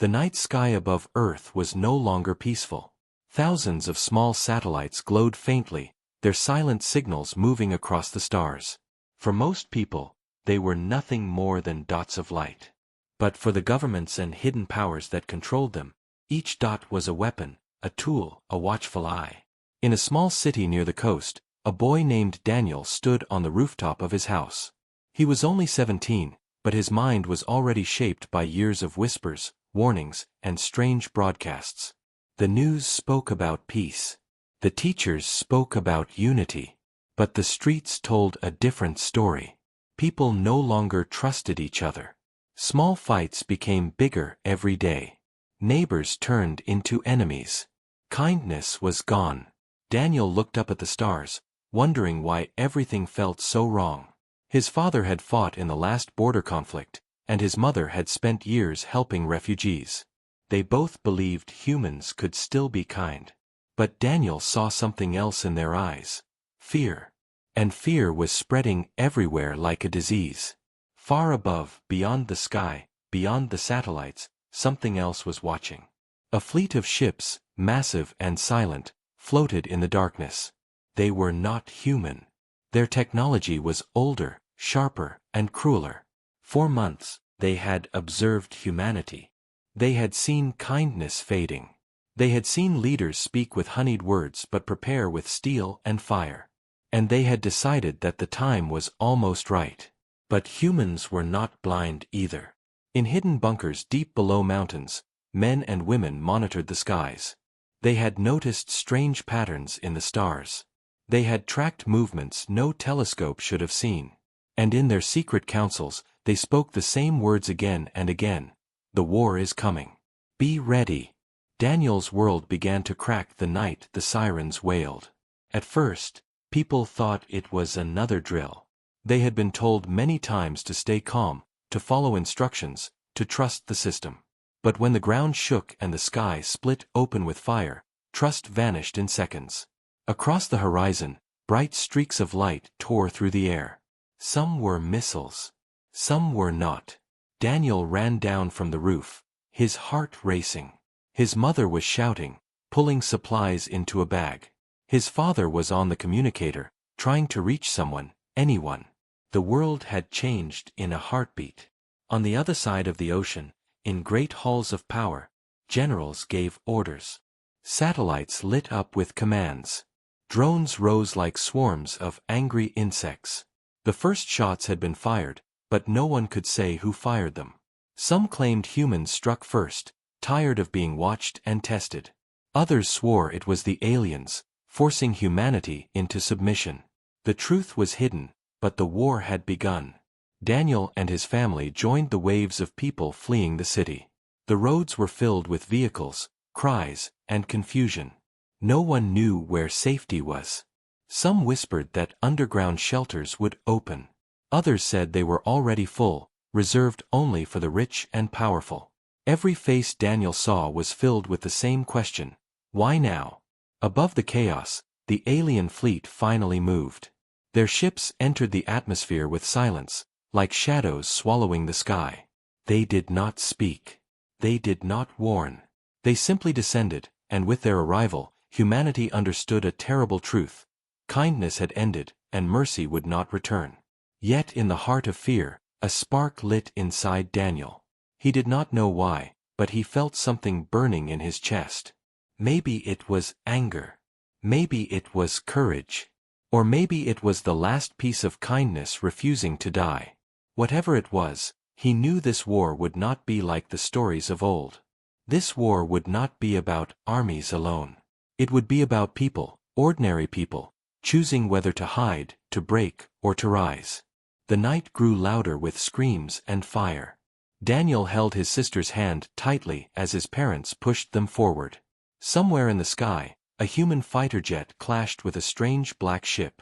The night sky above Earth was no longer peaceful. Thousands of small satellites glowed faintly, their silent signals moving across the stars. For most people, they were nothing more than dots of light. But for the governments and hidden powers that controlled them, each dot was a weapon, a tool, a watchful eye. In a small city near the coast, a boy named Daniel stood on the rooftop of his house. He was only 17, but his mind was already shaped by years of whispers, warnings, and strange broadcasts. The news spoke about peace. The teachers spoke about unity. But the streets told a different story. People no longer trusted each other. Small fights became bigger every day. Neighbors turned into enemies. Kindness was gone. Daniel looked up at the stars, wondering why everything felt so wrong. His father had fought in the last border conflict, and his mother had spent years helping refugees. They both believed humans could still be kind. But Daniel saw something else in their eyes. Fear. And fear was spreading everywhere like a disease. Far above, beyond the sky, beyond the satellites, something else was watching. A fleet of ships, massive and silent, floated in the darkness. They were not human. Their technology was older, sharper, and crueler. For months, they had observed humanity. They had seen kindness fading. They had seen leaders speak with honeyed words but prepare with steel and fire. And they had decided that the time was almost right. But humans were not blind either. In hidden bunkers deep below mountains, men and women monitored the skies. They had noticed strange patterns in the stars. They had tracked movements no telescope should have seen. And in their secret councils, they spoke the same words again and again. The war is coming. Be ready. Daniel's world began to crack the night the sirens wailed. At first, people thought it was another drill. They had been told many times to stay calm, to follow instructions, to trust the system. But when the ground shook and the sky split open with fire, trust vanished in seconds. Across the horizon, bright streaks of light tore through the air. Some were missiles. Some were not. Daniel ran down from the roof, his heart racing. His mother was shouting, pulling supplies into a bag. His father was on the communicator, trying to reach someone, anyone. The world had changed in a heartbeat. On the other side of the ocean, in great halls of power, generals gave orders. Satellites lit up with commands. Drones rose like swarms of angry insects. The first shots had been fired, but no one could say who fired them. Some claimed humans struck first, tired of being watched and tested. Others swore it was the aliens, forcing humanity into submission. The truth was hidden, but the war had begun. Daniel and his family joined the waves of people fleeing the city. The roads were filled with vehicles, cries, and confusion. No one knew where safety was. Some whispered that underground shelters would open. Others said they were already full, reserved only for the rich and powerful. Every face Daniel saw was filled with the same question: why now? Above the chaos, the alien fleet finally moved. Their ships entered the atmosphere with silence, like shadows swallowing the sky. They did not speak. They did not warn. They simply descended, and with their arrival, humanity understood a terrible truth. Kindness had ended, and mercy would not return. Yet in the heart of fear, a spark lit inside Daniel. He did not know why, but he felt something burning in his chest. Maybe it was anger. Maybe it was courage. Or maybe it was the last piece of kindness refusing to die. Whatever it was, he knew this war would not be like the stories of old. This war would not be about armies alone. It would be about people, ordinary people, choosing whether to hide, to break, or to rise. The night grew louder with screams and fire. Daniel held his sister's hand tightly as his parents pushed them forward. Somewhere in the sky, a human fighter jet clashed with a strange black ship.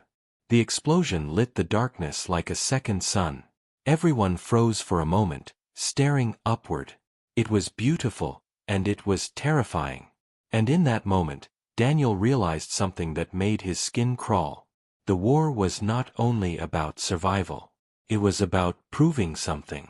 The explosion lit the darkness like a second sun. Everyone froze for a moment, staring upward. It was beautiful, and it was terrifying. And in that moment, Daniel realized something that made his skin crawl. The war was not only about survival. It was about proving something.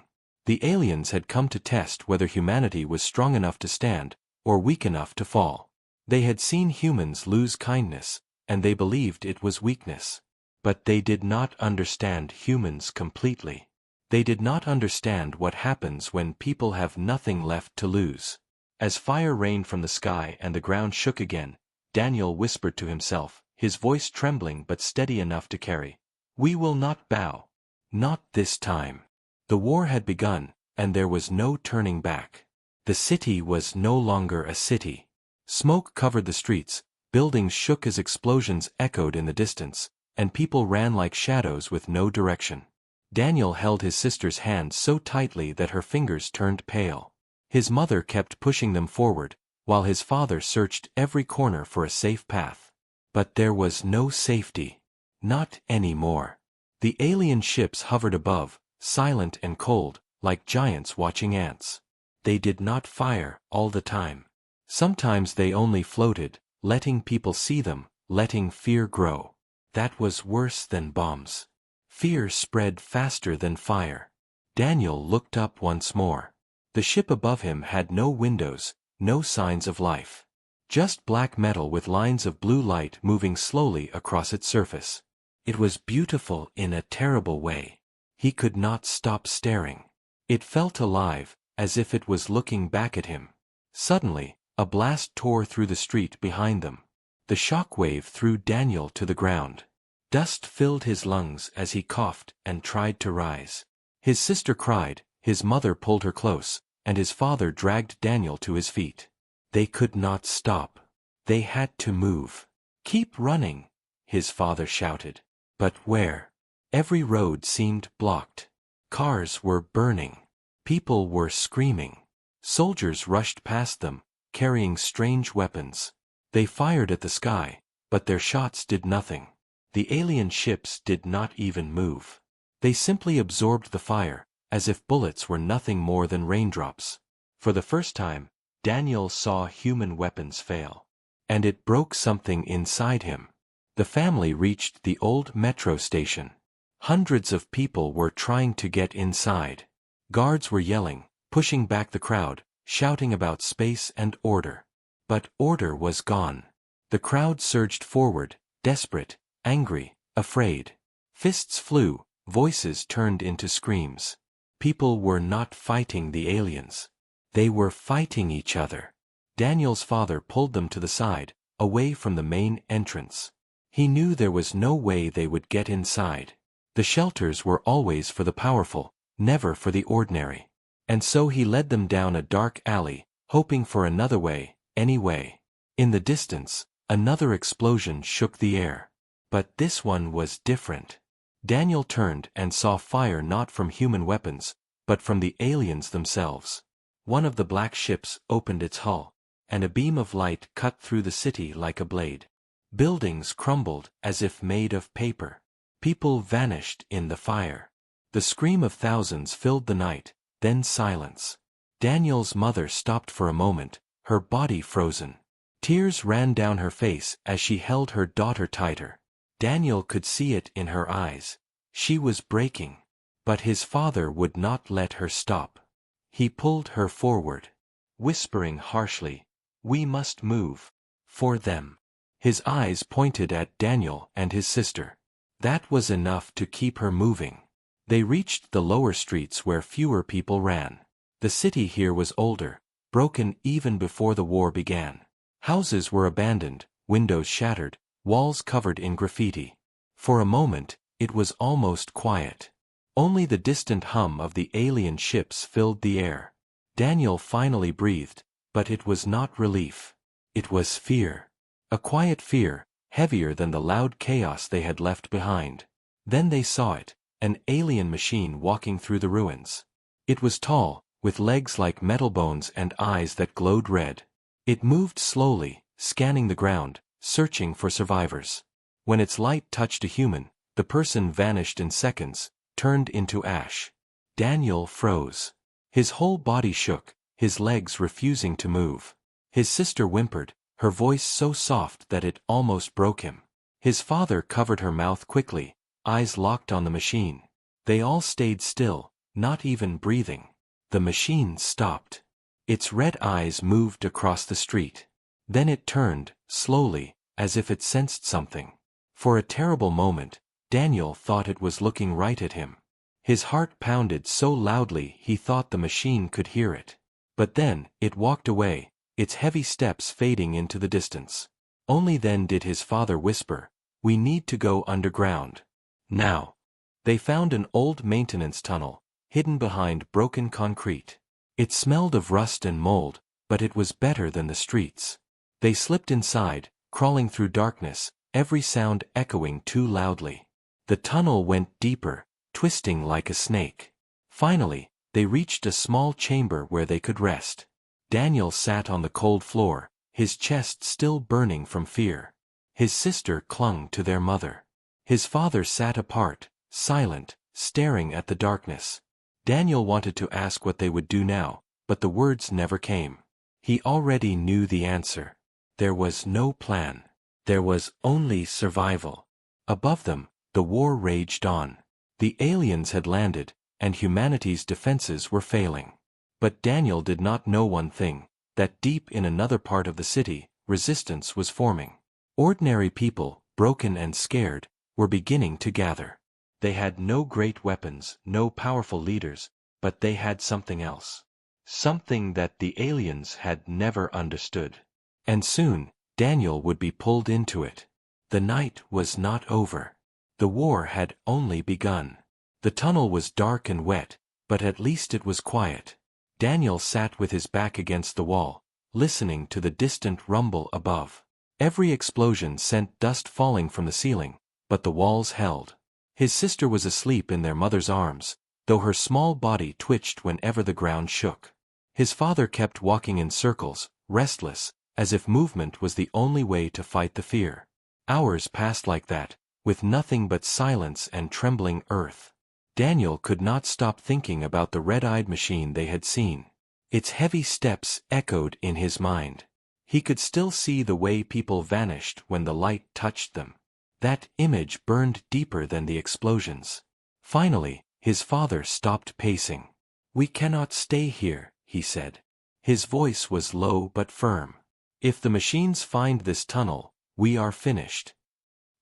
The aliens had come to test whether humanity was strong enough to stand, or weak enough to fall. They had seen humans lose kindness, and they believed it was weakness. But they did not understand humans completely. They did not understand what happens when people have nothing left to lose. As fire rained from the sky and the ground shook again, Daniel whispered to himself, his voice trembling but steady enough to carry. "We will not bow. Not this time." The war had begun, and there was no turning back. The city was no longer a city. Smoke covered the streets, buildings shook as explosions echoed in the distance, and people ran like shadows with no direction. Daniel held his sister's hand so tightly that her fingers turned pale. His mother kept pushing them forward, while his father searched every corner for a safe path. But there was no safety. Not anymore. The alien ships hovered above, silent and cold, like giants watching ants. They did not fire all the time. Sometimes they only floated, letting people see them, letting fear grow. That was worse than bombs. Fear spread faster than fire. Daniel looked up once more. The ship above him had no windows, no signs of life. Just black metal with lines of blue light moving slowly across its surface. It was beautiful in a terrible way. He could not stop staring. It felt alive, as if it was looking back at him. Suddenly, a blast tore through the street behind them. The shock wave threw Daniel to the ground. Dust filled his lungs as he coughed and tried to rise. His sister cried, his mother pulled her close, and his father dragged Daniel to his feet. They could not stop. They had to move. "Keep running," his father shouted. But where? Every road seemed blocked. Cars were burning. People were screaming. Soldiers rushed past them, carrying strange weapons. They fired at the sky, but their shots did nothing. The alien ships did not even move. They simply absorbed the fire, as if bullets were nothing more than raindrops. For the first time, Daniel saw human weapons fail. And it broke something inside him. The family reached the old metro station. Hundreds of people were trying to get inside. Guards were yelling, pushing back the crowd, shouting about space and order. But order was gone. The crowd surged forward, desperate, angry, afraid. Fists flew, voices turned into screams. People were not fighting the aliens. They were fighting each other. Daniel's father pulled them to the side, away from the main entrance. He knew there was no way they would get inside. The shelters were always for the powerful, never for the ordinary. And so he led them down a dark alley, hoping for another way, any way. In the distance, another explosion shook the air. But this one was different. Daniel turned and saw fire not from human weapons, but from the aliens themselves. One of the black ships opened its hull, and a beam of light cut through the city like a blade. Buildings crumbled as if made of paper. People vanished in the fire. The scream of thousands filled the night, then silence. Daniel's mother stopped for a moment, her body frozen. Tears ran down her face as she held her daughter tighter. Daniel could see it in her eyes. She was breaking. But his father would not let her stop. He pulled her forward, whispering harshly, "We must move. For them." His eyes pointed at Daniel and his sister. That was enough to keep her moving. They reached the lower streets where fewer people ran. The city here was older, broken even before the war began. Houses were abandoned, windows shattered, walls covered in graffiti. For a moment, it was almost quiet. Only the distant hum of the alien ships filled the air. Daniel finally breathed, but it was not relief. It was fear. A quiet fear, heavier than the loud chaos they had left behind. Then they saw it, an alien machine walking through the ruins. It was tall, with legs like metal bones and eyes that glowed red. It moved slowly, scanning the ground, searching for survivors. When its light touched a human, the person vanished in seconds, turned into ash. Daniel froze. His whole body shook, his legs refusing to move. His sister whimpered, her voice so soft that it almost broke him. His father covered her mouth quickly, eyes locked on the machine. They all stayed still, not even breathing. The machine stopped. Its red eyes moved across the street. Then it turned, slowly, as if it sensed something. For a terrible moment, Daniel thought it was looking right at him. His heart pounded so loudly he thought the machine could hear it. But then, it walked away, its heavy steps fading into the distance. Only then did his father whisper, "We need to go underground. Now." They found an old maintenance tunnel, hidden behind broken concrete. It smelled of rust and mold, but it was better than the streets. They slipped inside, crawling through darkness, every sound echoing too loudly. The tunnel went deeper, twisting like a snake. Finally, they reached a small chamber where they could rest. Daniel sat on the cold floor, his chest still burning from fear. His sister clung to their mother. His father sat apart, silent, staring at the darkness. Daniel wanted to ask what they would do now, but the words never came. He already knew the answer. There was no plan. There was only survival. Above them, the war raged on. The aliens had landed, and humanity's defenses were failing. But Daniel did not know one thing, that deep in another part of the city, resistance was forming. Ordinary people, broken and scared, were beginning to gather. They had no great weapons, no powerful leaders, but they had something else. Something that the aliens had never understood. And soon, Daniel would be pulled into it. The night was not over. The war had only begun. The tunnel was dark and wet, but at least it was quiet. Daniel sat with his back against the wall, listening to the distant rumble above. Every explosion sent dust falling from the ceiling, but the walls held. His sister was asleep in their mother's arms, though her small body twitched whenever the ground shook. His father kept walking in circles, restless, as if movement was the only way to fight the fear. Hours passed like that, with nothing but silence and trembling earth. Daniel could not stop thinking about the red-eyed machine they had seen. Its heavy steps echoed in his mind. He could still see the way people vanished when the light touched them. That image burned deeper than the explosions. Finally, his father stopped pacing. "We cannot stay here," he said. His voice was low but firm. "If the machines find this tunnel, we are finished."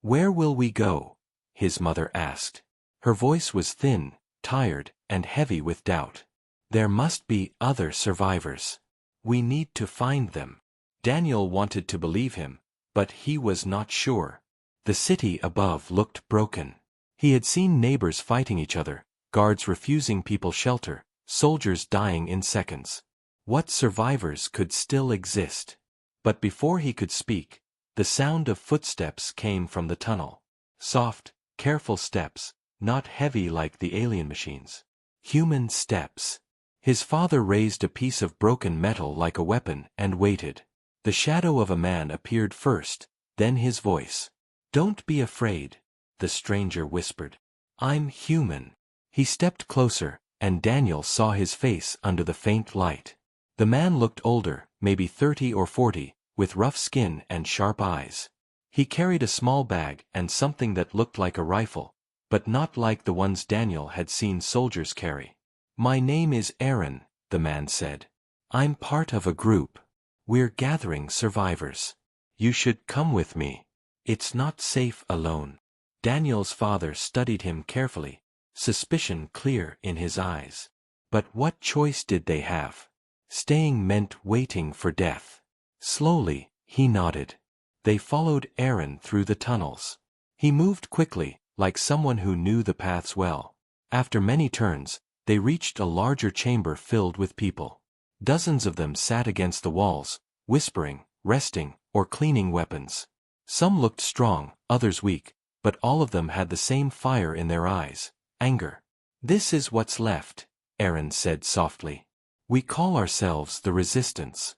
"Where will we go?" his mother asked. Her voice was thin, tired, and heavy with doubt. "There must be other survivors. We need to find them." Daniel wanted to believe him, but he was not sure. The city above looked broken. He had seen neighbors fighting each other, guards refusing people shelter, soldiers dying in seconds. What survivors could still exist? But before he could speak, the sound of footsteps came from the tunnel. Soft, careful steps, not heavy like the alien machines. Human steps. His father raised a piece of broken metal like a weapon and waited. The shadow of a man appeared first, then his voice. "Don't be afraid," the stranger whispered. "I'm human." He stepped closer, and Daniel saw his face under the faint light. The man looked older, maybe 30 or 40, with rough skin and sharp eyes. He carried a small bag and something that looked like a rifle, but not like the ones Daniel had seen soldiers carry. "My name is Aaron," the man said. "I'm part of a group. We're gathering survivors. You should come with me. It's not safe alone." Daniel's father studied him carefully, suspicion clear in his eyes. But what choice did they have? Staying meant waiting for death. Slowly, he nodded. They followed Aaron through the tunnels. He moved quickly, like someone who knew the paths well. After many turns, they reached a larger chamber filled with people. Dozens of them sat against the walls, whispering, resting, or cleaning weapons. Some looked strong, others weak, but all of them had the same fire in their eyes, anger. "This is what's left," Aaron said softly. "We call ourselves the Resistance."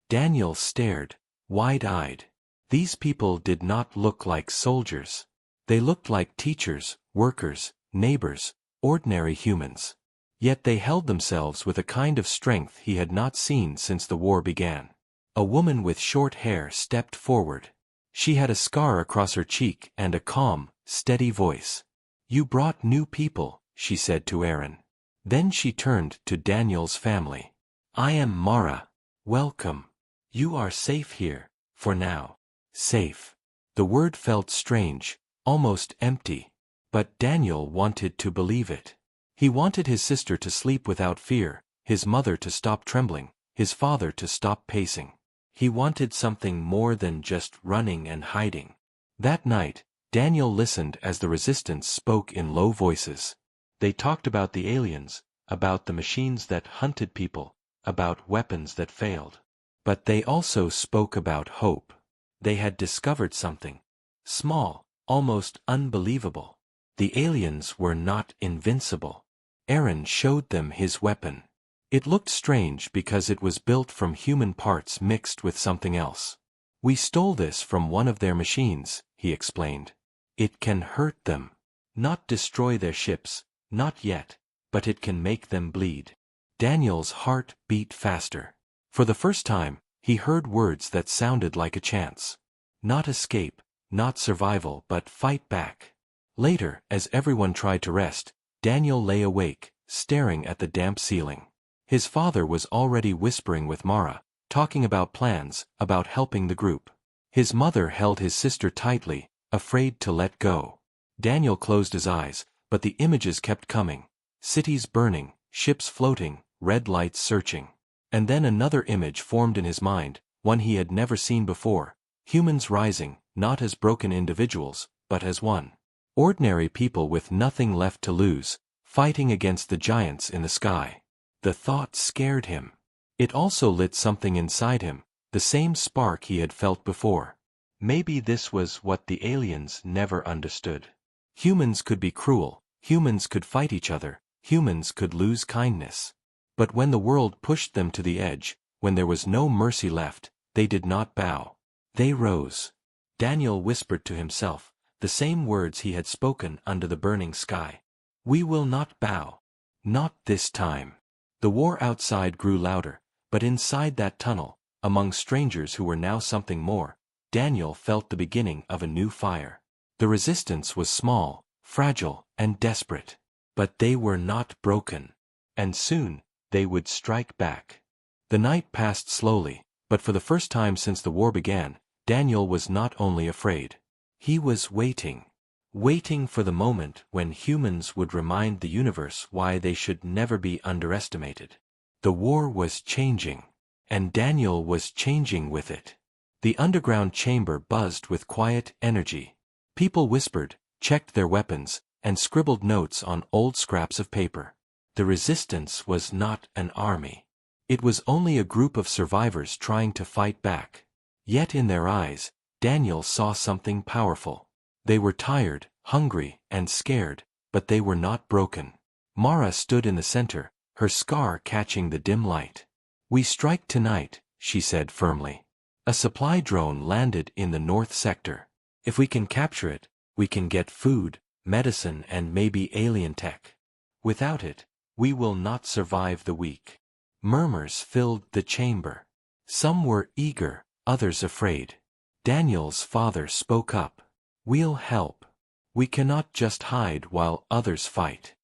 Daniel stared, wide-eyed. These people did not look like soldiers. They looked like teachers, workers, neighbors, ordinary humans. Yet they held themselves with a kind of strength he had not seen since the war began. A woman with short hair stepped forward. She had a scar across her cheek and a calm, steady voice. "You brought new people," she said to Aaron. Then she turned to Daniel's family. "I am Mara. Welcome. You are safe here, for now." Safe. The word felt strange, almost empty. But Daniel wanted to believe it. He wanted his sister to sleep without fear, his mother to stop trembling, his father to stop pacing. He wanted something more than just running and hiding. That night, Daniel listened as the resistance spoke in low voices. They talked about the aliens, about the machines that hunted people, about weapons that failed. But they also spoke about hope. They had discovered something. Small, almost unbelievable. The aliens were not invincible. Aaron showed them his weapon. It looked strange because it was built from human parts mixed with something else. "We stole this from one of their machines," he explained. "It can hurt them. Not destroy their ships, not yet, but it can make them bleed." Daniel's heart beat faster. For the first time, he heard words that sounded like a chance. Not escape, not survival, but fight back. Later, as everyone tried to rest, Daniel lay awake, staring at the damp ceiling. His father was already whispering with Mara, talking about plans, about helping the group. His mother held his sister tightly, afraid to let go. Daniel closed his eyes, but the images kept coming. Cities burning, ships floating, red lights searching. And then another image formed in his mind, one he had never seen before. Humans rising, not as broken individuals, but as one. Ordinary people with nothing left to lose, fighting against the giants in the sky. The thought scared him. It also lit something inside him, the same spark he had felt before. Maybe this was what the aliens never understood. Humans could be cruel, humans could fight each other, humans could lose kindness. But when the world pushed them to the edge, when there was no mercy left, they did not bow. They rose. Daniel whispered to himself, the same words he had spoken under the burning sky. "We will not bow. Not this time." The war outside grew louder, but inside that tunnel, among strangers who were now something more, Daniel felt the beginning of a new fire. The resistance was small, fragile, and desperate. But they were not broken. And soon, they would strike back. The night passed slowly, but for the first time since the war began, Daniel was not only afraid. He was waiting. Waiting for the moment when humans would remind the universe why they should never be underestimated. The war was changing, and Daniel was changing with it. The underground chamber buzzed with quiet energy. People whispered, checked their weapons, and scribbled notes on old scraps of paper. The resistance was not an army. It was only a group of survivors trying to fight back. Yet in their eyes, Daniel saw something powerful. They were tired, hungry, and scared, but they were not broken. Mara stood in the center, her scar catching the dim light. "We strike tonight," she said firmly. A supply drone landed in the north sector. "If we can capture it, we can get food, medicine, and maybe alien tech. Without it, we will not survive the week." Murmurs filled the chamber. Some were eager, others afraid. Daniel's father spoke up. "We'll help. We cannot just hide while others fight."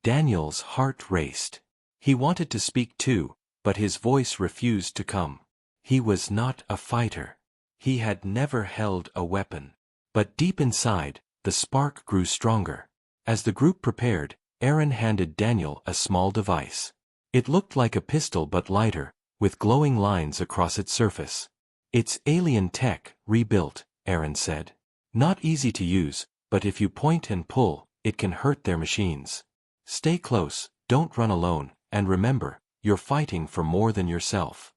Daniel's heart raced. He wanted to speak too, but his voice refused to come. He was not a fighter. He had never held a weapon. But deep inside, the spark grew stronger. As the group prepared, Aaron handed Daniel a small device. It looked like a pistol but lighter, with glowing lines across its surface. "It's alien tech, rebuilt," Aaron said. "Not easy to use, but if you point and pull, it can hurt their machines. Stay close, don't run alone, and remember, you're fighting for more than yourself."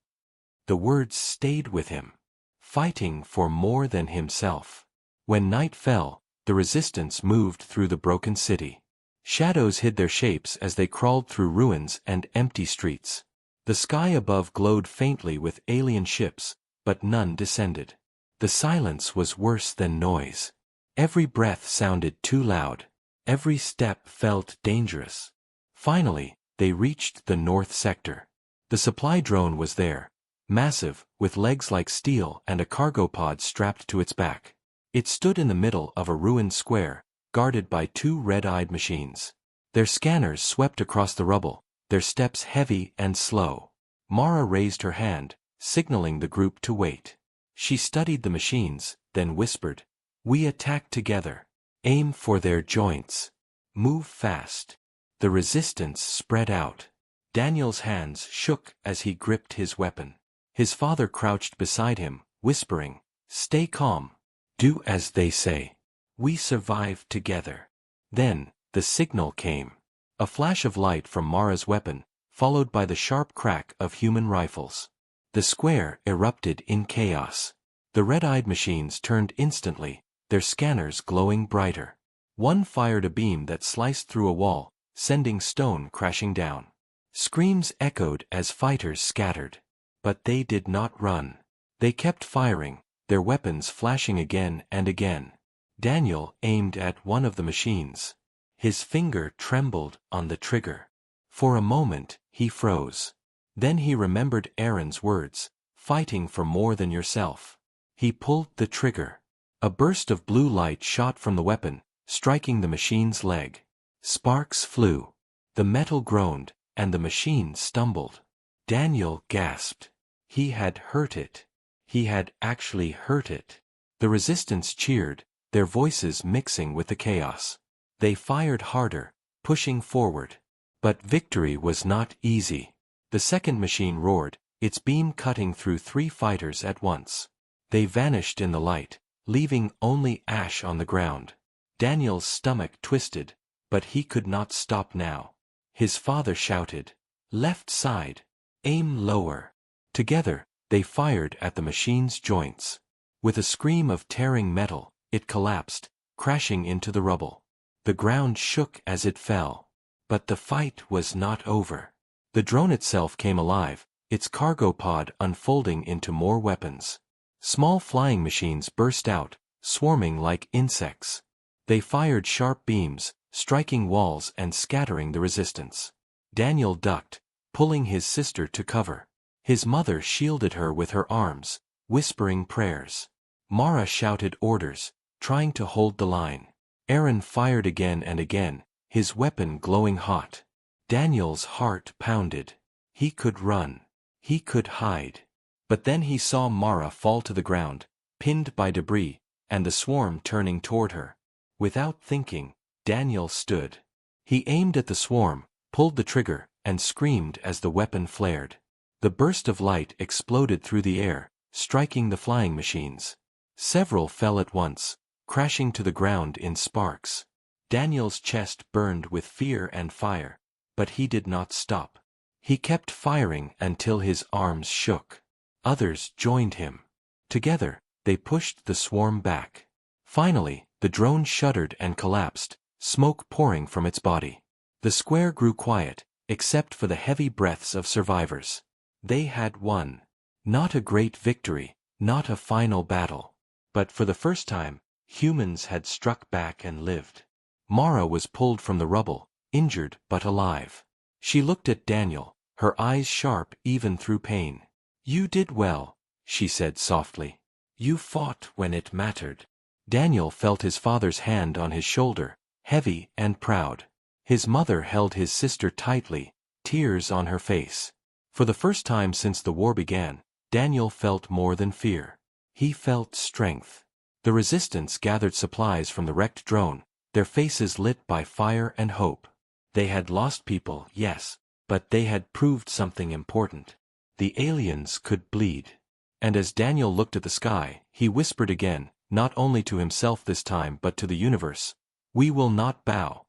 The words stayed with him. Fighting for more than himself. When night fell, the resistance moved through the broken city. Shadows hid their shapes as they crawled through ruins and empty streets. The sky above glowed faintly with alien ships, but none descended. The silence was worse than noise. Every breath sounded too loud. Every step felt dangerous. Finally, they reached the north sector. The supply drone was there, massive, with legs like steel and a cargo pod strapped to its back. It stood in the middle of a ruined square, guarded by two red-eyed machines. Their scanners swept across the rubble, their steps heavy and slow. Mara raised her hand, signaling the group to wait. She studied the machines, then whispered, "We attack together. Aim for their joints. Move fast." The resistance spread out. Daniel's hands shook as he gripped his weapon. His father crouched beside him, whispering, "Stay calm. Do as they say. We survive together." Then, the signal came. A flash of light from Mara's weapon, followed by the sharp crack of human rifles. The square erupted in chaos. The red-eyed machines turned instantly, their scanners glowing brighter. One fired a beam that sliced through a wall, sending stone crashing down. Screams echoed as fighters scattered. But they did not run. They kept firing, their weapons flashing again and again. Daniel aimed at one of the machines. His finger trembled on the trigger. For a moment, he froze. Then he remembered Aaron's words, "Fighting for more than yourself." He pulled the trigger. A burst of blue light shot from the weapon, striking the machine's leg. Sparks flew. The metal groaned, and the machine stumbled. Daniel gasped. He had hurt it. He had actually hurt it. The resistance cheered, their voices mixing with the chaos. They fired harder, pushing forward. But victory was not easy. The second machine roared, its beam cutting through 3 fighters at once. They vanished in the light, leaving only ash on the ground. Daniel's stomach twisted, but he could not stop now. His father shouted, "Left side! Aim lower!" Together, they fired at the machine's joints. With a scream of tearing metal, it collapsed, crashing into the rubble. The ground shook as it fell. But the fight was not over. The drone itself came alive, its cargo pod unfolding into more weapons. Small flying machines burst out, swarming like insects. They fired sharp beams, striking walls and scattering the resistance. Daniel ducked, pulling his sister to cover. His mother shielded her with her arms, whispering prayers. Mara shouted orders, trying to hold the line. Aaron fired again and again, his weapon glowing hot. Daniel's heart pounded. He could run. He could hide. But then he saw Mara fall to the ground, pinned by debris, and the swarm turning toward her. Without thinking, Daniel stood. He aimed at the swarm, pulled the trigger, and screamed as the weapon flared. The burst of light exploded through the air, striking the flying machines. Several fell at once, crashing to the ground in sparks. Daniel's chest burned with fear and fire, but he did not stop. He kept firing until his arms shook. Others joined him. Together, they pushed the swarm back. Finally, the drone shuddered and collapsed, smoke pouring from its body. The square grew quiet, except for the heavy breaths of survivors. They had won. Not a great victory, not a final battle. But for the first time, humans had struck back and lived. Mara was pulled from the rubble, injured but alive. She looked at Daniel, her eyes sharp even through pain. "You did well," she said softly. "You fought when it mattered." Daniel felt his father's hand on his shoulder, heavy and proud. His mother held his sister tightly, tears on her face. For the first time since the war began, Daniel felt more than fear. He felt strength. The resistance gathered supplies from the wrecked drone, their faces lit by fire and hope. They had lost people, yes, but they had proved something important. The aliens could bleed. And as Daniel looked at the sky, he whispered again, not only to himself this time but to the universe, "We will not bow."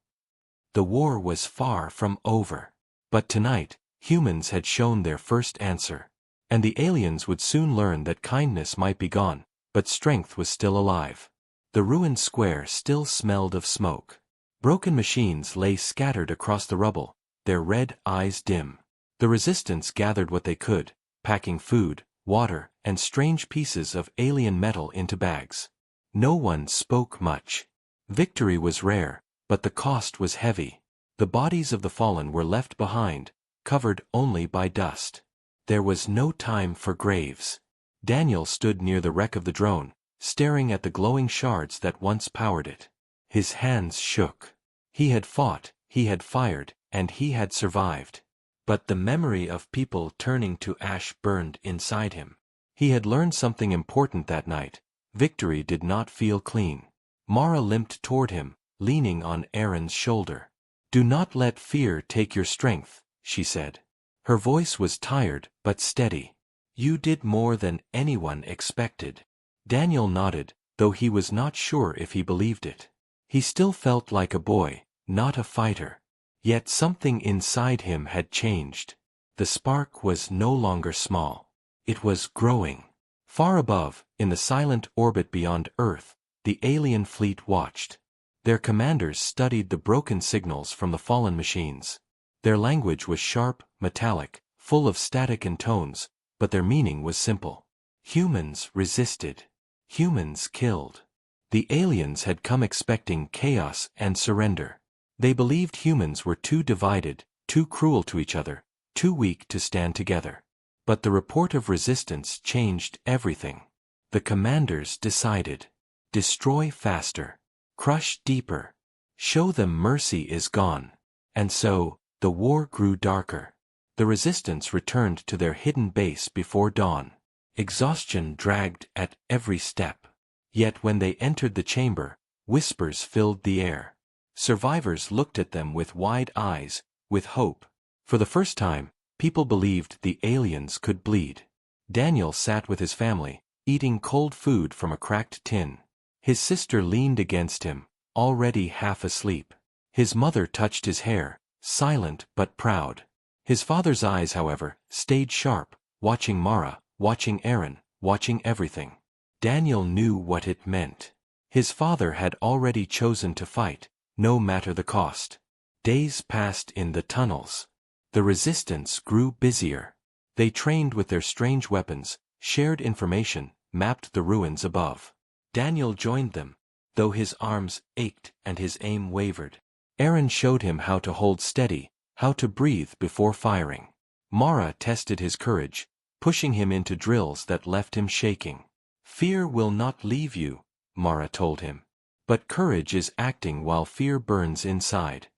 The war was far from over. But tonight, humans had shown their first answer. And the aliens would soon learn that kindness might be gone, but strength was still alive. The ruined square still smelled of smoke. Broken machines lay scattered across the rubble, their red eyes dim. The resistance gathered what they could, packing food, water, and strange pieces of alien metal into bags. No one spoke much. Victory was rare, but the cost was heavy. The bodies of the fallen were left behind, covered only by dust. There was no time for graves. Daniel stood near the wreck of the drone, staring at the glowing shards that once powered it. His hands shook. He had fought, He had fired, and he had survived. But the memory of people turning to ash burned inside him. He had learned something important that night. Victory did not feel clean. Mara limped toward him, leaning on Aaron's shoulder. "Do not let fear take your strength," she said. Her voice was tired but steady. "You did more than anyone expected." Daniel nodded, though he was not sure if he believed it. He still felt like a boy, not a fighter. Yet something inside him had changed. The spark was no longer small. It was growing. Far above, in the silent orbit beyond Earth, the alien fleet watched. Their commanders studied the broken signals from the fallen machines. Their language was sharp, metallic, full of static and tones, but their meaning was simple. Humans resisted. Humans killed. The aliens had come expecting chaos and surrender. They believed humans were too divided, too cruel to each other, too weak to stand together. But the report of resistance changed everything. The commanders decided. Destroy faster. Crush deeper. Show them mercy is gone. And so, the war grew darker. The resistance returned to their hidden base before dawn. Exhaustion dragged at every step. Yet when they entered the chamber, whispers filled the air. Survivors looked at them with wide eyes, with hope. For the first time, people believed the aliens could bleed. Daniel sat with his family, eating cold food from a cracked tin. His sister leaned against him, already half asleep. His mother touched his hair, silent but proud. His father's eyes, however, stayed sharp, watching Mara, watching Aaron, watching everything. Daniel knew what it meant. His father had already chosen to fight, no matter the cost. Days passed in the tunnels. The resistance grew busier. They trained with their strange weapons, shared information, mapped the ruins above. Daniel joined them, though his arms ached and his aim wavered. Aaron showed him how to hold steady, how to breathe before firing. Mara tested his courage, pushing him into drills that left him shaking. "Fear will not leave you," Mara told him. "But courage is acting while fear burns inside."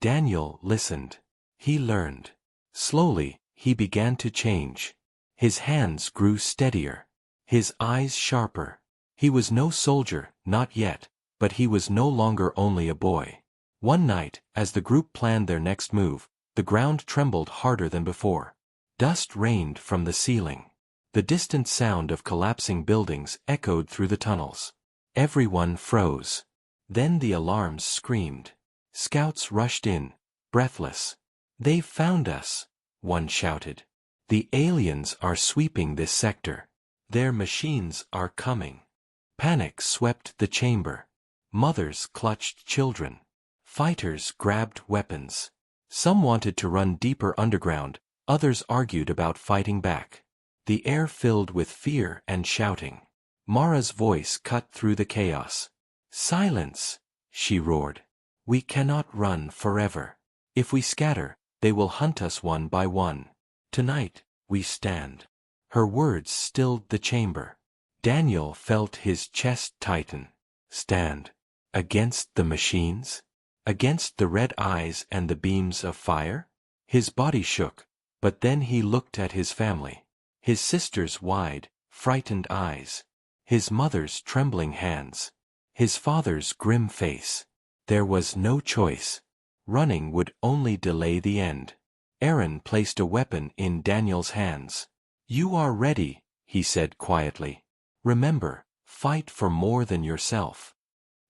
Daniel listened. He learned. Slowly, he began to change. His hands grew steadier. His eyes sharper. He was no soldier, not yet, but he was no longer only a boy. One night, as the group planned their next move, the ground trembled harder than before. Dust rained from the ceiling. The distant sound of collapsing buildings echoed through the tunnels. Everyone froze. Then the alarms screamed. Scouts rushed in, breathless. "They've found us," one shouted. "The aliens are sweeping this sector. Their machines are coming." Panic swept the chamber. Mothers clutched children. Fighters grabbed weapons. Some wanted to run deeper underground, others argued about fighting back. The air filled with fear and shouting. Mara's voice cut through the chaos. "Silence," she roared. "We cannot run forever. If we scatter, they will hunt us one by one. Tonight, we stand." Her words stilled the chamber. Daniel felt his chest tighten. Stand. Against the machines? Against the red eyes and the beams of fire? His body shook, but then he looked at his family. His sister's wide, frightened eyes. His mother's trembling hands. His father's grim face. There was no choice. Running would only delay the end. Aaron placed a weapon in Daniel's hands. "You are ready," he said quietly. "Remember, fight for more than yourself."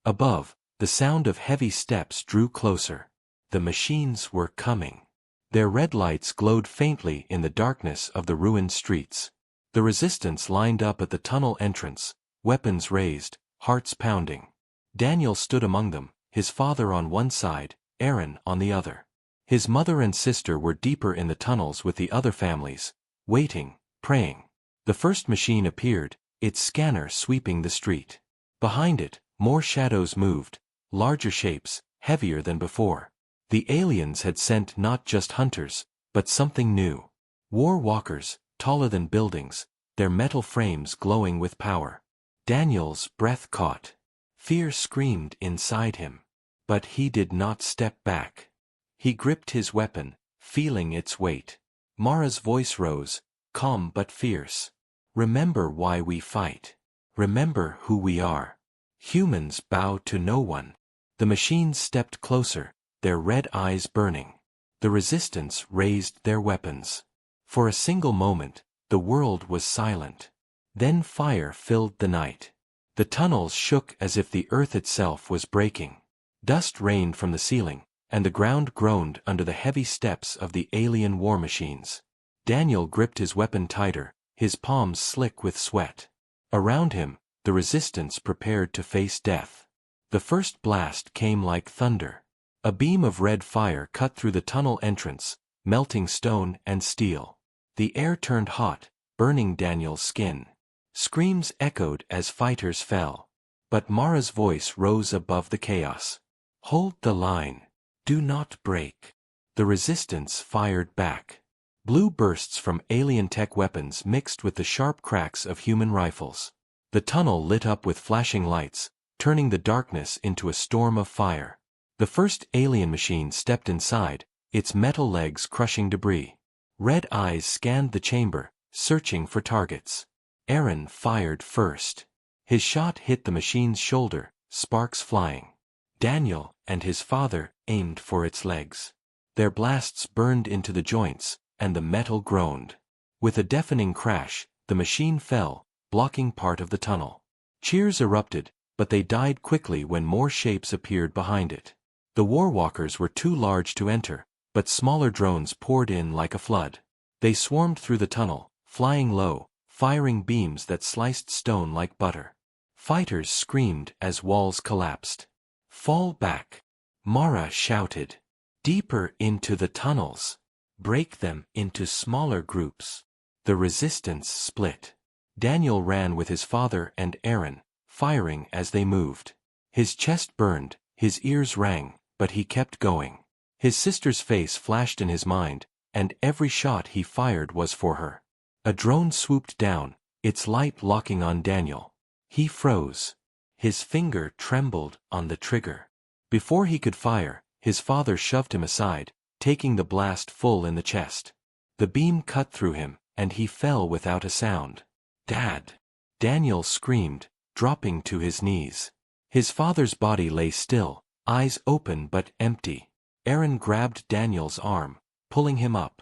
Above, the sound of heavy steps drew closer. The machines were coming. Their red lights glowed faintly in the darkness of the ruined streets. The resistance lined up at the tunnel entrance, weapons raised, hearts pounding. Daniel stood among them, his father on one side, Aaron on the other. His mother and sister were deeper in the tunnels with the other families, waiting, praying. The first machine appeared, its scanner sweeping the street. Behind it, more shadows moved, larger shapes, heavier than before. The aliens had sent not just hunters, but something new. War walkers, taller than buildings, their metal frames glowing with power. Daniel's breath caught. Fear screamed inside him. But he did not step back. He gripped his weapon, feeling its weight. Mara's voice rose, calm but fierce. Remember why we fight. Remember who we are. Humans bow to no one. The machines stepped closer, their red eyes burning. The resistance raised their weapons. For a single moment, the world was silent. Then fire filled the night. The tunnels shook as if the earth itself was breaking. Dust rained from the ceiling, and the ground groaned under the heavy steps of the alien war machines. Daniel gripped his weapon tighter, his palms slick with sweat. Around him, the resistance prepared to face death. The first blast came like thunder. A beam of red fire cut through the tunnel entrance, melting stone and steel. The air turned hot, burning Daniel's skin. Screams echoed as fighters fell. But Mara's voice rose above the chaos. Hold the line. Do not break. The resistance fired back. Blue bursts from alien tech weapons mixed with the sharp cracks of human rifles. The tunnel lit up with flashing lights, turning the darkness into a storm of fire. The first alien machine stepped inside, its metal legs crushing debris. Red eyes scanned the chamber, searching for targets. Aaron fired first. His shot hit the machine's shoulder, sparks flying. Daniel and his father aimed for its legs. Their blasts burned into the joints, and the metal groaned. With a deafening crash, the machine fell, blocking part of the tunnel. Cheers erupted, but they died quickly when more shapes appeared behind it. The warwalkers were too large to enter, but smaller drones poured in like a flood. They swarmed through the tunnel, flying low, firing beams that sliced stone like butter. Fighters screamed as walls collapsed. Fall back! Mara shouted. Deeper into the tunnels. Break them into smaller groups. The resistance split. Daniel ran with his father and Aaron, firing as they moved. His chest burned, his ears rang, but he kept going. His sister's face flashed in his mind, and every shot he fired was for her. A drone swooped down, its light locking on Daniel. He froze. His finger trembled on the trigger. Before he could fire, his father shoved him aside, taking the blast full in the chest. The beam cut through him, and he fell without a sound. Dad! Daniel screamed, dropping to his knees. His father's body lay still, eyes open but empty. Aaron grabbed Daniel's arm, pulling him up.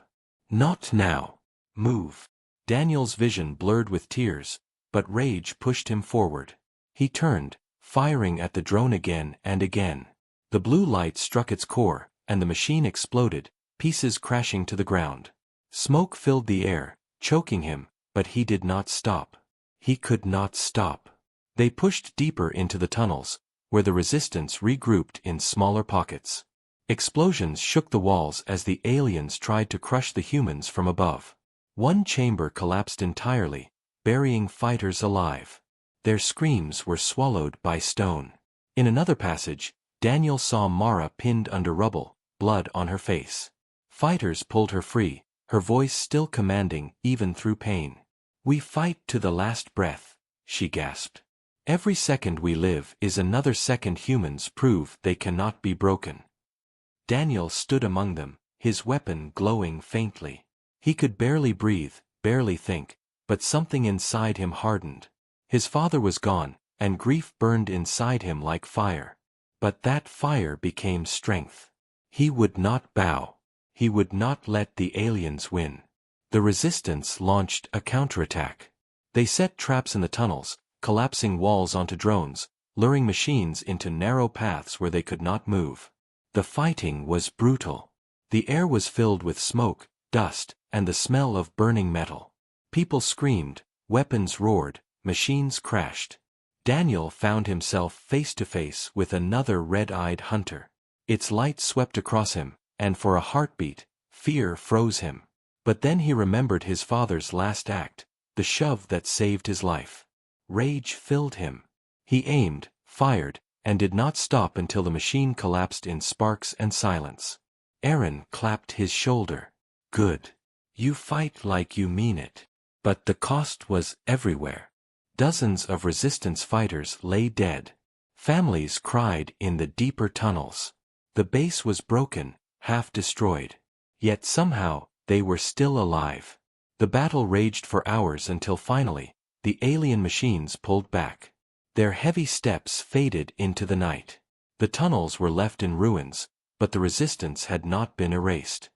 Not now. Move. Daniel's vision blurred with tears, but rage pushed him forward. He turned, firing at the drone again and again. The blue light struck its core, and the machine exploded, pieces crashing to the ground. Smoke filled the air, choking him, but he did not stop. He could not stop. They pushed deeper into the tunnels, where the resistance regrouped in smaller pockets. Explosions shook the walls as the aliens tried to crush the humans from above. One chamber collapsed entirely, burying fighters alive. Their screams were swallowed by stone. In another passage, Daniel saw Mara pinned under rubble, blood on her face. Fighters pulled her free, her voice still commanding even through pain. We fight to the last breath, she gasped. Every second we live is another second humans prove they cannot be broken. Daniel stood among them, his weapon glowing faintly. He could barely breathe, barely think, but something inside him hardened. His father was gone, and grief burned inside him like fire. But that fire became strength. He would not bow. He would not let the aliens win. The resistance launched a counterattack. They set traps in the tunnels, collapsing walls onto drones, luring machines into narrow paths where they could not move. The fighting was brutal. The air was filled with smoke, dust, and the smell of burning metal. People screamed, weapons roared, machines crashed. Daniel found himself face to face with another red-eyed hunter. Its light swept across him, and for a heartbeat, fear froze him. But then he remembered his father's last act, the shove that saved his life. Rage filled him. He aimed, fired, and did not stop until the machine collapsed in sparks and silence. Aaron clapped his shoulder. Good. You fight like you mean it. But the cost was everywhere. Dozens of resistance fighters lay dead. Families cried in the deeper tunnels. The base was broken, half destroyed. Yet somehow, they were still alive. The battle raged for hours until finally, the alien machines pulled back. Their heavy steps faded into the night. The tunnels were left in ruins, but the resistance had not been erased.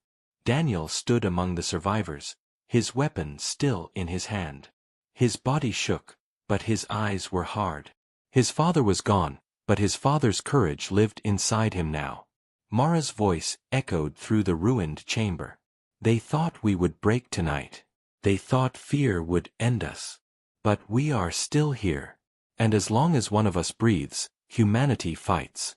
Daniel stood among the survivors, his weapon still in his hand. His body shook, but his eyes were hard. His father was gone, but his father's courage lived inside him now. Mara's voice echoed through the ruined chamber. They thought we would break tonight. They thought fear would end us. But we are still here. And as long as one of us breathes, humanity fights.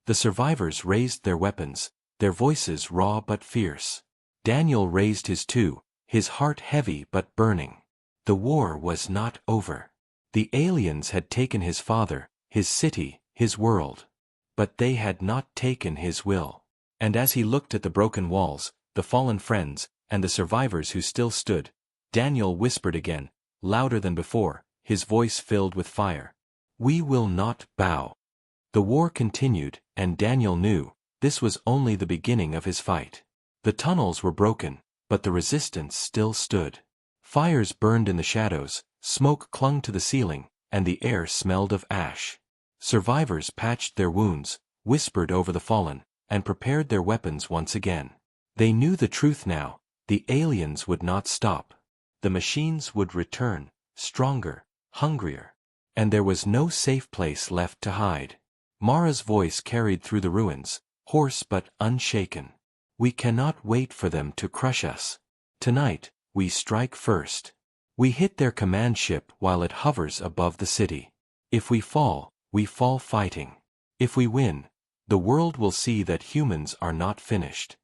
The survivors raised their weapons, their voices raw but fierce. Daniel raised his too, his heart heavy but burning. The war was not over. The aliens had taken his father, his city, his world. But they had not taken his will. And as he looked at the broken walls, the fallen friends, and the survivors who still stood, Daniel whispered again, louder than before, his voice filled with fire. We will not bow. The war continued, and Daniel knew, this was only the beginning of his fight. The tunnels were broken, but the resistance still stood. Fires burned in the shadows, smoke clung to the ceiling, and the air smelled of ash. Survivors patched their wounds, whispered over the fallen, and prepared their weapons once again. They knew the truth now, the aliens would not stop. The machines would return, stronger, hungrier. And there was no safe place left to hide. Mara's voice carried through the ruins, hoarse but unshaken. We cannot wait for them to crush us. Tonight, we strike first. We hit their command ship while it hovers above the city. If we fall fighting. If we win, the world will see that humans are not finished.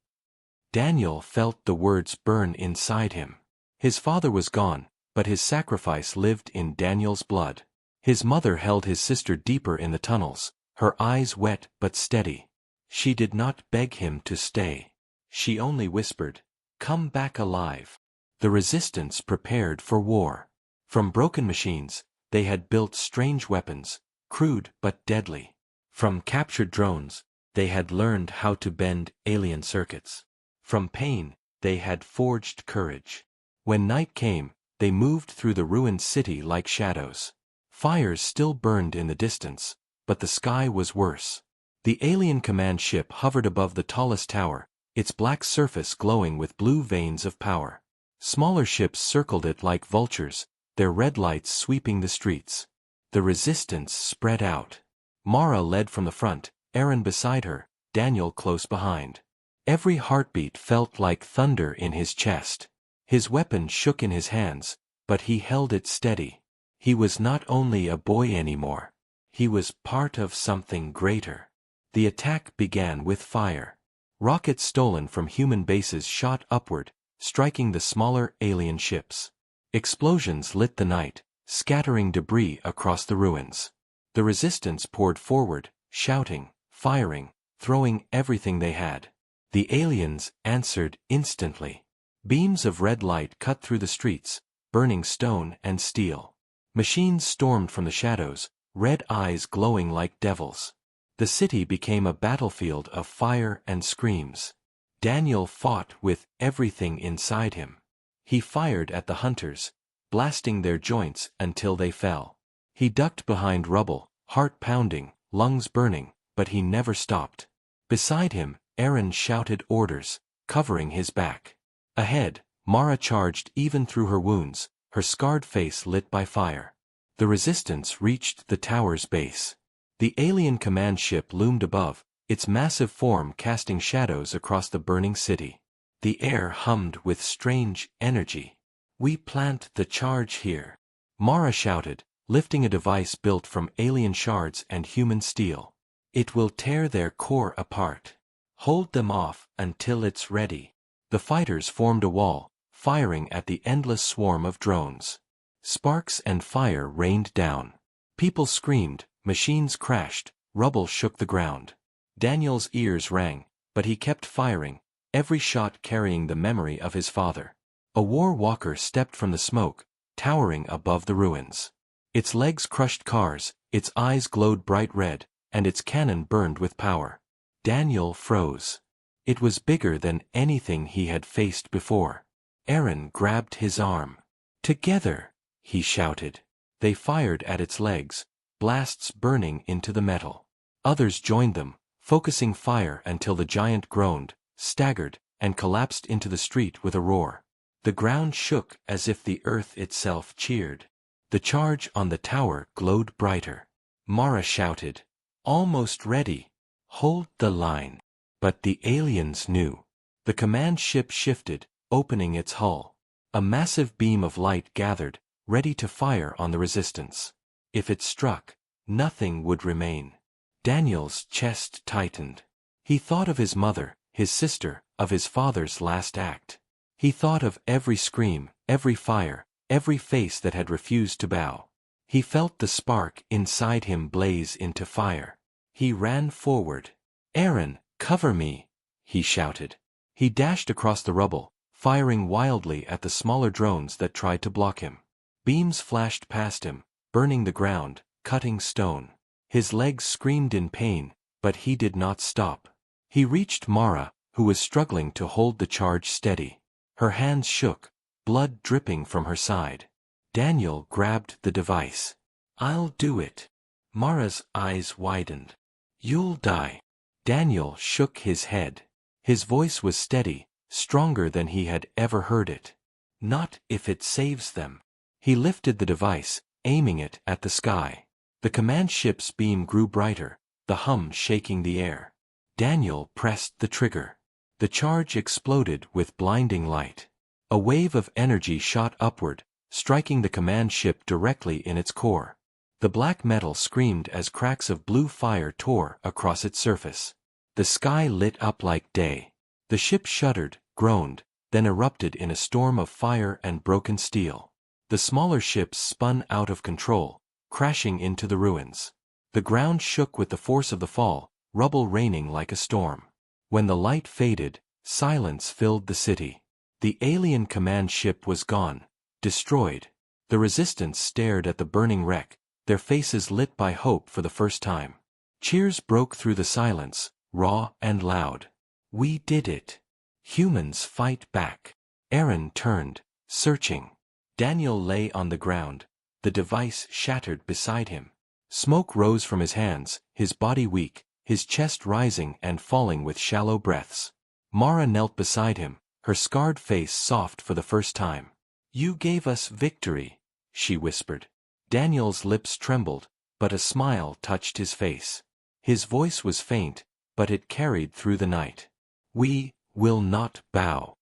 Daniel felt the words burn inside him. His father was gone, but his sacrifice lived in Daniel's blood. His mother held his sister deeper in the tunnels, her eyes wet but steady. She did not beg him to stay. She only whispered, "Come back alive." The resistance prepared for war. From broken machines, they had built strange weapons, crude but deadly. From captured drones, they had learned how to bend alien circuits. From pain, they had forged courage. When night came, they moved through the ruined city like shadows. Fires still burned in the distance, but the sky was worse. The alien command ship hovered above the tallest tower, its black surface glowing with blue veins of power. Smaller ships circled it like vultures, their red lights sweeping the streets. The resistance spread out. Mara led from the front, Aaron beside her, Daniel close behind. Every heartbeat felt like thunder in his chest. His weapon shook in his hands, but he held it steady. He was not only a boy anymore. He was part of something greater. The attack began with fire. Rockets stolen from human bases shot upward, striking the smaller alien ships. Explosions lit the night, scattering debris across the ruins. The resistance poured forward, shouting, firing, throwing everything they had. The aliens answered instantly. Beams of red light cut through the streets, burning stone and steel. Machines stormed from the shadows, red eyes glowing like devils. The city became a battlefield of fire and screams. Daniel fought with everything inside him. He fired at the hunters, blasting their joints until they fell. He ducked behind rubble, heart pounding, lungs burning, but he never stopped. Beside him, Aaron shouted orders, covering his back. Ahead, Mara charged even through her wounds, her scarred face lit by fire. The resistance reached the tower's base. The alien command ship loomed above, its massive form casting shadows across the burning city. The air hummed with strange energy. "We plant the charge here," Mara shouted, lifting a device built from alien shards and human steel. "It will tear their core apart. Hold them off until it's ready." The fighters formed a wall, firing at the endless swarm of drones. Sparks and fire rained down. People screamed, machines crashed, rubble shook the ground. Daniel's ears rang, but he kept firing, every shot carrying the memory of his father. A war walker stepped from the smoke, towering above the ruins. Its legs crushed cars, its eyes glowed bright red, and its cannon burned with power. Daniel froze. It was bigger than anything he had faced before. Aaron grabbed his arm. "Together!" he shouted. They fired at its legs, blasts burning into the metal. Others joined them, focusing fire until the giant groaned, staggered, and collapsed into the street with a roar. The ground shook as if the earth itself cheered. The charge on the tower glowed brighter. Mara shouted, "Almost ready. Hold the line." But the aliens knew. The command ship shifted, opening its hull. A massive beam of light gathered, ready to fire on the resistance. If it struck, nothing would remain. Daniel's chest tightened. He thought of his mother, his sister, of his father's last act. He thought of every scream, every fire, every face that had refused to bow. He felt the spark inside him blaze into fire. He ran forward. "Aaron, cover me!" he shouted. He dashed across the rubble, firing wildly at the smaller drones that tried to block him. Beams flashed past him, burning the ground, cutting stone. His legs screamed in pain, but he did not stop. He reached Mara, who was struggling to hold the charge steady. Her hands shook, blood dripping from her side. Daniel grabbed the device. "I'll do it." Mara's eyes widened. "You'll die." Daniel shook his head. His voice was steady, stronger than he had ever heard it. "Not if it saves them." He lifted the device, aiming it at the sky. The command ship's beam grew brighter, the hum shaking the air. Daniel pressed the trigger. The charge exploded with blinding light. A wave of energy shot upward, striking the command ship directly in its core. The black metal screamed as cracks of blue fire tore across its surface. The sky lit up like day. The ship shuddered, groaned, then erupted in a storm of fire and broken steel. The smaller ships spun out of control, crashing into the ruins. The ground shook with the force of the fall, rubble raining like a storm. When the light faded, silence filled the city. The alien command ship was gone, destroyed. The resistance stared at the burning wreck, their faces lit by hope for the first time. Cheers broke through the silence, raw and loud. "We did it. Humans fight back." Aaron turned, searching. Daniel lay on the ground, the device shattered beside him. Smoke rose from his hands, his body weak, his chest rising and falling with shallow breaths. Mara knelt beside him, her scarred face soft for the first time. "You gave us victory," she whispered. Daniel's lips trembled, but a smile touched his face. His voice was faint, but it carried through the night. "We will not bow."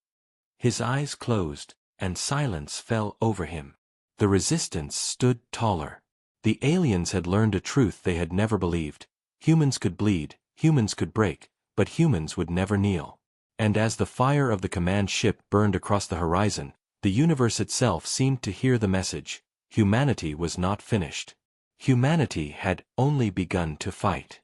His eyes closed, and silence fell over him. The resistance stood taller. The aliens had learned a truth they had never believed. Humans could bleed, humans could break, but humans would never kneel. And as the fire of the command ship burned across the horizon, the universe itself seemed to hear the message. Humanity was not finished. Humanity had only begun to fight.